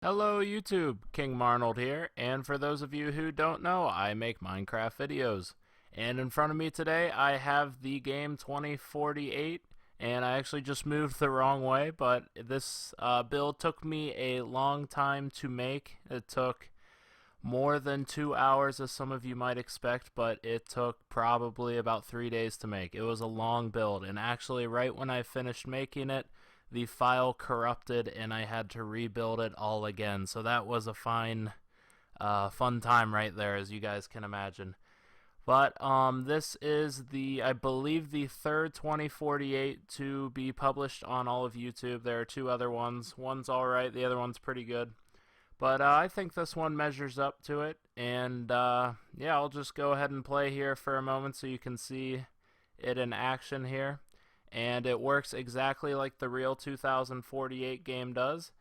Hello YouTube, King Marnold here, and for those of you who don't know, I make Minecraft videos. And in front of me today, I have the game 2048, and I actually just moved the wrong way, but this build took me a long time to make. It took more than 2 hours, as some of you might expect, but it took probably about 3 days to make. It was a long build, and actually, right when I finished making it, the file corrupted and I had to rebuild it all again. So that was a fun time right there, as you guys can imagine. But this is I believe, the third 2048 to be published on all of YouTube. There are two other ones. One's alright, the other one's pretty good. But I think this one measures up to it, and yeah, I'll just go ahead and play here for a moment so you can see it in action here. And it works exactly like the real 2048 game does.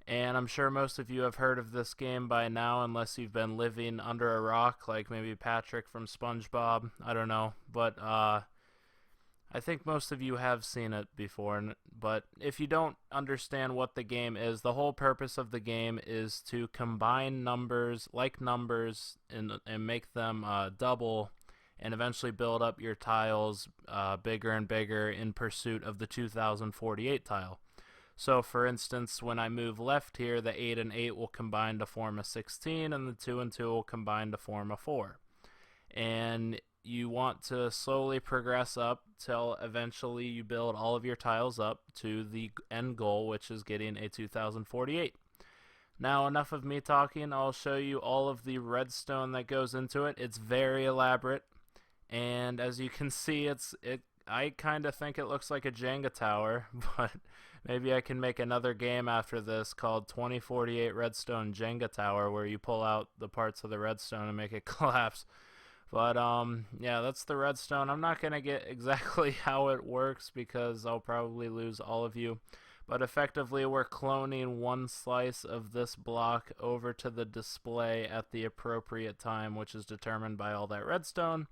And I'm sure most of you have heard of this game by now, unless you've been living under a rock, like maybe Patrick from SpongeBob. I don't know, but I think most of you have seen it before, but if you don't understand what the game is, the whole purpose of the game is to combine numbers, like numbers, and make them double, and eventually build up your tiles bigger and bigger in pursuit of the 2048 tile. So for instance, when I move left here, the 8 and 8 will combine to form a 16, and the 2 and 2 will combine to form a 4. And you want to slowly progress up till eventually you build all of your tiles up to the end goal, which is getting a 2048. Now, enough of me talking. I'll show you all of the redstone that goes into it. It's very elaborate, and as you can see, I kind of think it looks like a Jenga tower, but maybe I can make another game after this called 2048 Redstone Jenga Tower, where you pull out the parts of the redstone and make it collapse. But yeah, that's the redstone. I'm not going to get exactly how it works because I'll probably lose all of you. But effectively, we're cloning one slice of this block over to the display at the appropriate time, which is determined by all that redstone.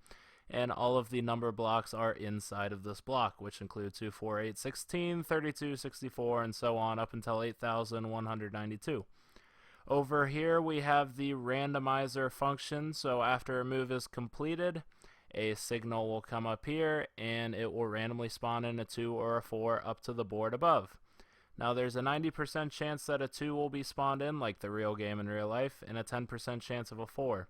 And all of the number blocks are inside of this block, which include 2, 4, 8, 16, 32, 64, and so on up until 8,192. Over here we have the randomizer function, so after a move is completed, a signal will come up here and it will randomly spawn in a 2 or a 4 up to the board above. Now there's a 90% chance that a 2 will be spawned in, like the real game in real life, and a 10% chance of a 4.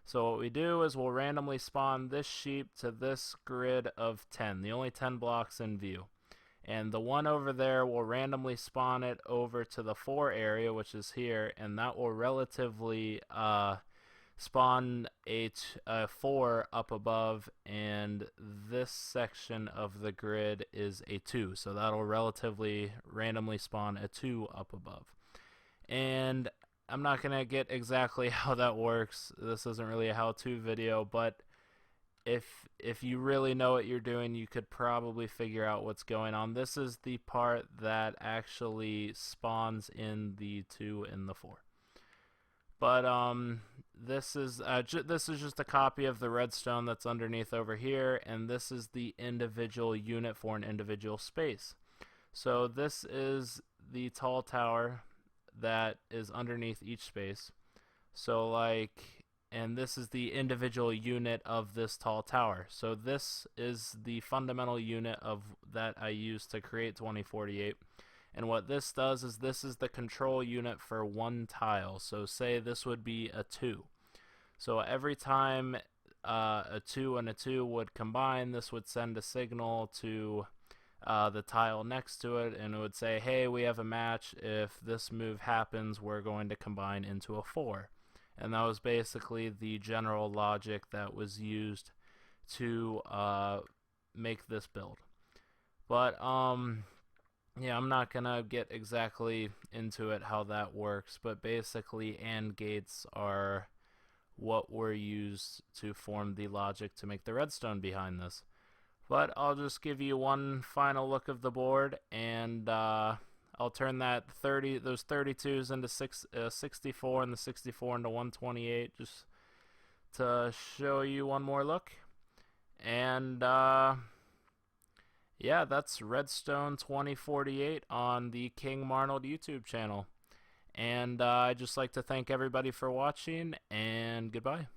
So what we do is we'll randomly spawn this sheep to this grid of 10, the only 10 blocks in view. And the one over there will randomly spawn it over to the 4 area, which is here, and that will relatively spawn a 4 up above, and this section of the grid is a 2, so that'll relatively randomly spawn a 2 up above. And I'm not going to get exactly how that works. This isn't really a how-to video, but if you really know what you're doing, you could probably figure out what's going on. This is the part that actually spawns in the 2 and the 4. But this is just a copy of the redstone that's underneath over here, and this is the individual unit for an individual space. So this is the tall tower that is underneath each space. So and this is the individual unit of this tall tower. So this is the fundamental unit of that I use to create 2048. And what this does is this is the control unit for one tile. So say this would be a 2. So every time a 2 and a 2 would combine, this would send a signal to the tile next to it, and it would say, hey, we have a match. If this move happens, we're going to combine into a 4. And that was basically the general logic that was used to make this build. But yeah, I'm not gonna get exactly into it how that works, but basically AND gates are what were used to form the logic to make the redstone behind this. But I'll just give you one final look of the board, and I'll turn those 32s into 64 and the 64 into 128 just to show you one more look. And yeah, that's Redstone 2048 on the King Marnold YouTube channel. And I'd just like to thank everybody for watching, and goodbye.